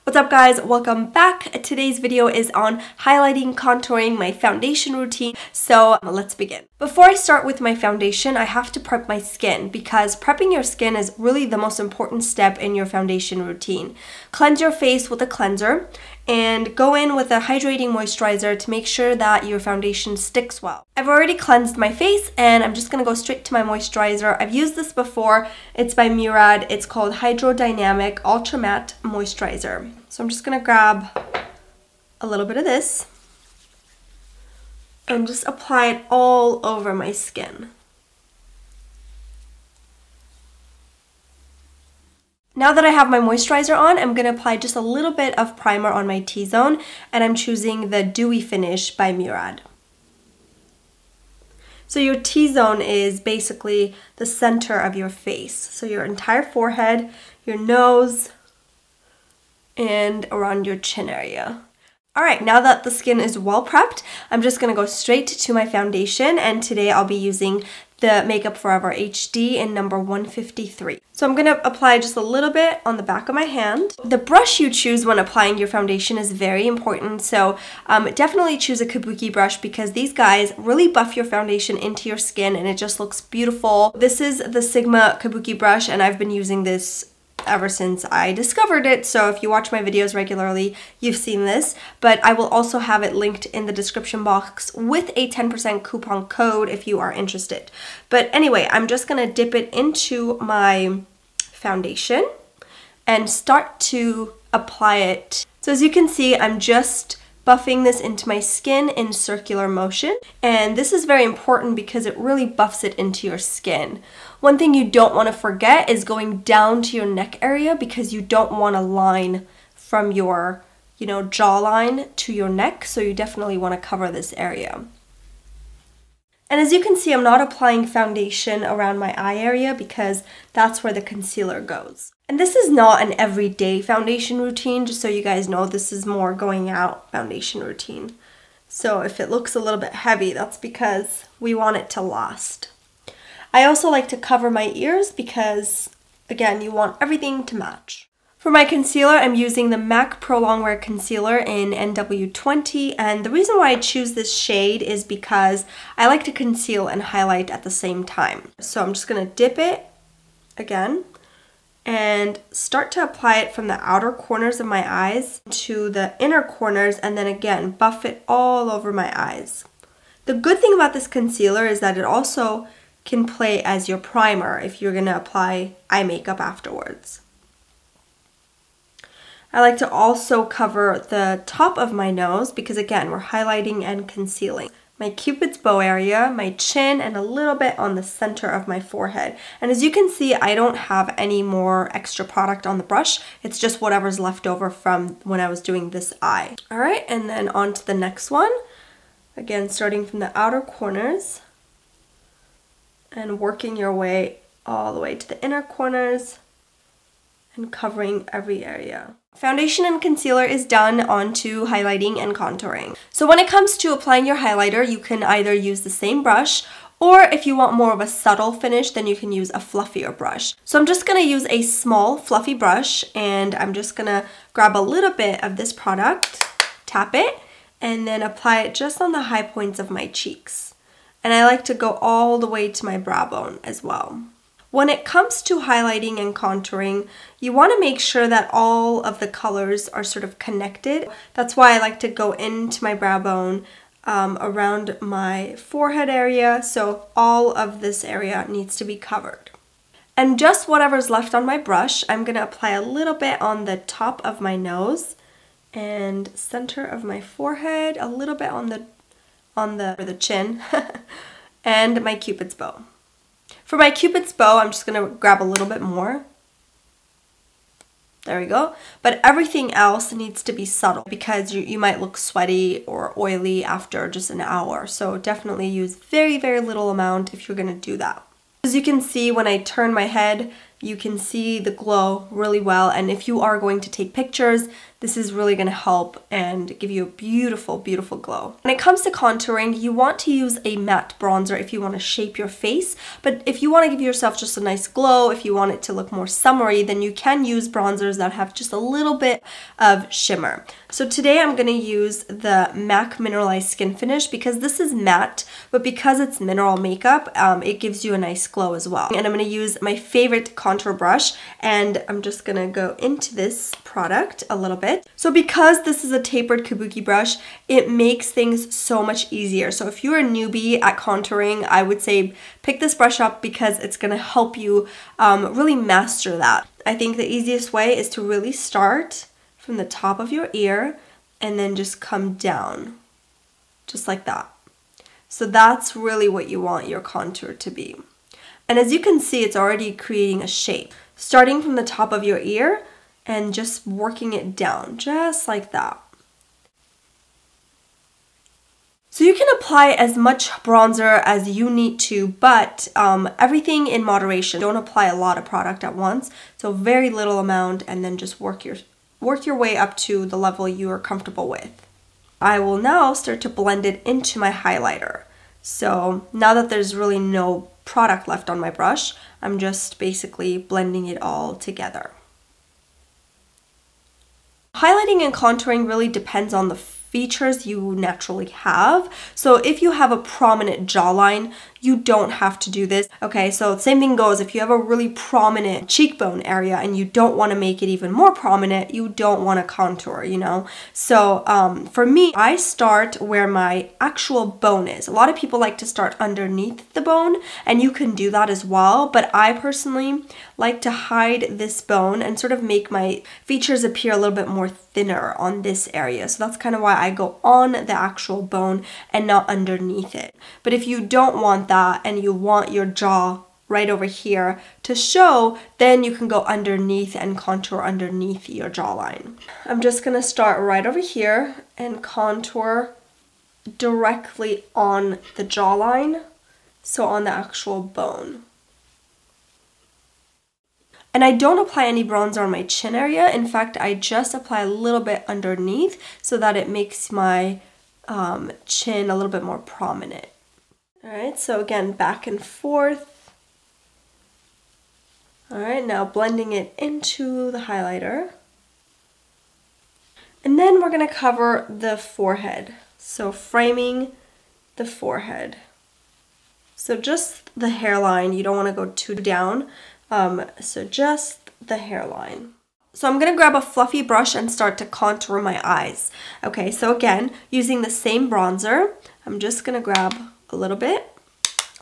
What's up guys, welcome back. Today's video is on highlighting, contouring, my foundation routine. So let's begin. Before I start with my foundation, I have to prep my skin because prepping your skin is really the most important step in your foundation routine. Cleanse your face with a cleanser and go in with a hydrating moisturizer to make sure that your foundation sticks well. I've already cleansed my face and I'm just gonna go straight to my moisturizer. I've used this before. It's by Murad. It's called Hydrodynamic Ultra Matte Moisturizer. So I'm just gonna grab a little bit of this and just apply it all over my skin. Now that I have my moisturizer on, I'm going to apply just a little bit of primer on my T-zone, and I'm choosing the Dewy Finish by Murad. So your T-zone is basically the center of your face. So your entire forehead, your nose, and around your chin area. Alright, now that the skin is well prepped, I'm just going to go straight to my foundation, and today I'll be using the Makeup Forever HD in number 153. So I'm going to apply just a little bit on the back of my hand. The brush you choose when applying your foundation is very important, so definitely choose a kabuki brush because these guys really buff your foundation into your skin and it just looks beautiful. This is the Sigma kabuki brush and I've been using this ever since I discovered it, so if you watch my videos regularly, you've seen this, but I will also have it linked in the description box with a 10% coupon code if you are interested. But anyway, I'm just gonna dip it into my foundation and start to apply it. So as you can see, I'm just buffing this into my skin in circular motion, and this is very important because it really buffs it into your skin. One thing you don't want to forget is going down to your neck area because you don't want a line from your, jawline to your neck, so you definitely want to cover this area. And as you can see, I'm not applying foundation around my eye area because that's where the concealer goes. And this is not an everyday foundation routine, just so you guys know, this is more going out foundation routine. So if it looks a little bit heavy, that's because we want it to last. I also like to cover my ears because, again, you want everything to match. For my concealer, I'm using the MAC Pro Longwear Concealer in NW20, and the reason why I choose this shade is because I like to conceal and highlight at the same time. So I'm just going to dip it again and start to apply it from the outer corners of my eyes to the inner corners, and then again buff it all over my eyes. The good thing about this concealer is that it also can play as your primer if you're going to apply eye makeup afterwards. I like to also cover the top of my nose because again, we're highlighting and concealing. My Cupid's bow area, my chin, and a little bit on the center of my forehead. And as you can see, I don't have any more extra product on the brush. It's just whatever's left over from when I was doing this eye. All right, and then on to the next one. Again, starting from the outer corners and working your way all the way to the inner corners and covering every area. Foundation and concealer is done, on to highlighting and contouring. So when it comes to applying your highlighter, you can either use the same brush, or if you want more of a subtle finish, then you can use a fluffier brush. So I'm just gonna use a small fluffy brush and I'm just gonna grab a little bit of this product, tap it, and then apply it just on the high points of my cheeks. And I like to go all the way to my brow bone as well. When it comes to highlighting and contouring, you want to make sure that all of the colors are sort of connected. That's why I like to go into my brow bone around my forehead area, so all of this area needs to be covered. And just whatever's left on my brush, I'm going to apply a little bit on the top of my nose and center of my forehead, a little bit on the chin, and my Cupid's bow. For my Cupid's bow, I'm just going to grab a little bit more. There we go. But everything else needs to be subtle because you might look sweaty or oily after just an hour. So definitely use very, very little amount if you're going to do that. As you can see, when I turn my head, you can see the glow really well. And if you are going to take pictures, this is really going to help and give you a beautiful, beautiful glow. When it comes to contouring, you want to use a matte bronzer if you want to shape your face, but if you want to give yourself just a nice glow, if you want it to look more summery, then you can use bronzers that have just a little bit of shimmer. So today I'm going to use the MAC Mineralize Skinfinish because this is matte, but because it's mineral makeup, it gives you a nice glow as well. And I'm going to use my favorite contour brush, and I'm just going to go into this product a little bit. So because this is a tapered kabuki brush, it makes things so much easier. So if you're a newbie at contouring, I would say pick this brush up because it's going to help you really master that. I think the easiest way is to really start from the top of your ear and then just come down, just like that. So that's really what you want your contour to be. And as you can see, it's already creating a shape. Starting from the top of your ear and just working it down, just like that. So you can apply as much bronzer as you need to, but everything in moderation. Don't apply a lot of product at once. So very little amount, and then just work your way up to the level you are comfortable with. I will now start to blend it into my highlighter. So now that there's really no product left on my brush, I'm just basically blending it all together. Highlighting and contouring really depends on the features you naturally have. So if you have a prominent jawline, you don't have to do this. Okay, so same thing goes if you have a really prominent cheekbone area and you don't want to make it even more prominent, you don't want to contour, you know? So for me, I start where my actual bone is. A lot of people like to start underneath the bone, and you can do that as well, but I personally like to hide this bone and sort of make my features appear a little bit more thinner on this area. So that's kind of why I go on the actual bone and not underneath it. But if you don't want that and you want your jaw right over here to show, then you can go underneath and contour underneath your jawline. I'm just gonna start right over here and contour directly on the jawline, so on the actual bone. And I don't apply any bronzer on my chin area. In fact, I just apply a little bit underneath so that it makes my chin a little bit more prominent. All right, so again, back and forth. All right, now blending it into the highlighter. And then we're gonna cover the forehead. So framing the forehead. So just the hairline, you don't wanna go too down. So just the hairline. So I'm gonna grab a fluffy brush and start to contour my eyes. Okay, so again, using the same bronzer, I'm just gonna grab a little bit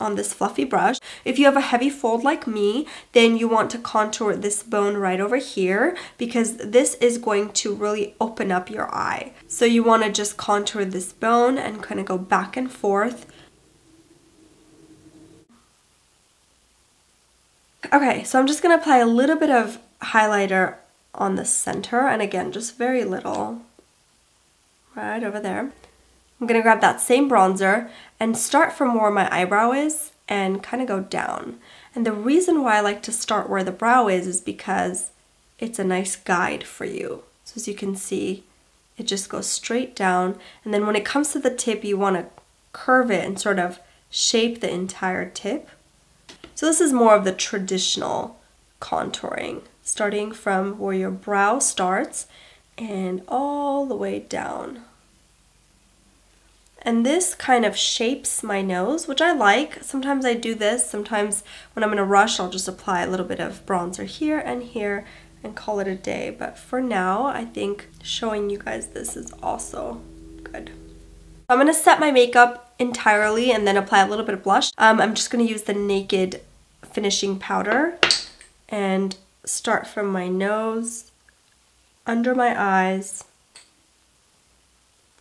on this fluffy brush. If you have a heavy fold like me, then you want to contour this bone right over here because this is going to really open up your eye. So you want to just contour this bone and kind of go back and forth. Okay, so I'm just going to apply a little bit of highlighter on the center, and again, just very little, right over there. I'm going to grab that same bronzer and start from where my eyebrow is and kind of go down. And the reason why I like to start where the brow is because it's a nice guide for you. So as you can see, it just goes straight down. And then when it comes to the tip, you want to curve it and sort of shape the entire tip. So this is more of the traditional contouring, starting from where your brow starts and all the way down. And this kind of shapes my nose, which I like. Sometimes I do this. Sometimes when I'm in a rush, I'll just apply a little bit of bronzer here and call it a day. But for now, I think showing you guys this is also good. I'm going to set my makeup entirely and then apply a little bit of blush. I'm just going to use the Naked finishing powder and start from my nose, under my eyes,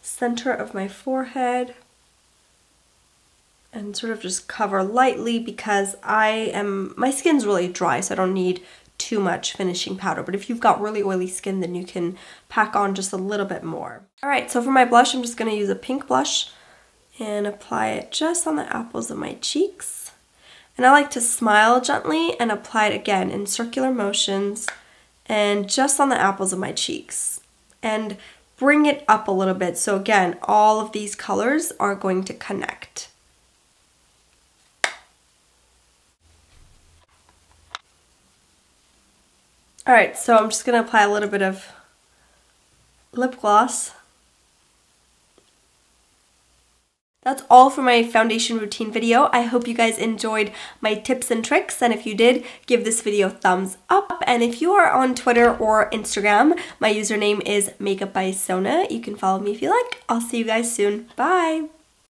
center of my forehead, and sort of just cover lightly because my skin's really dry, so I don't need too much finishing powder. But if you've got really oily skin, then you can pack on just a little bit more. All right, so for my blush, I'm just going to use a pink blush and apply it just on the apples of my cheeks. And I like to smile gently and apply it again in circular motions and just on the apples of my cheeks. and bring it up a little bit. So again, all of these colors are going to connect. Alright, so I'm just going to apply a little bit of lip gloss. That's all for my foundation routine video. I hope you guys enjoyed my tips and tricks, and if you did, give this video a thumbs up. And if you are on Twitter or Instagram, my username is Makeup by Sona. You can follow me if you like. I'll see you guys soon. Bye!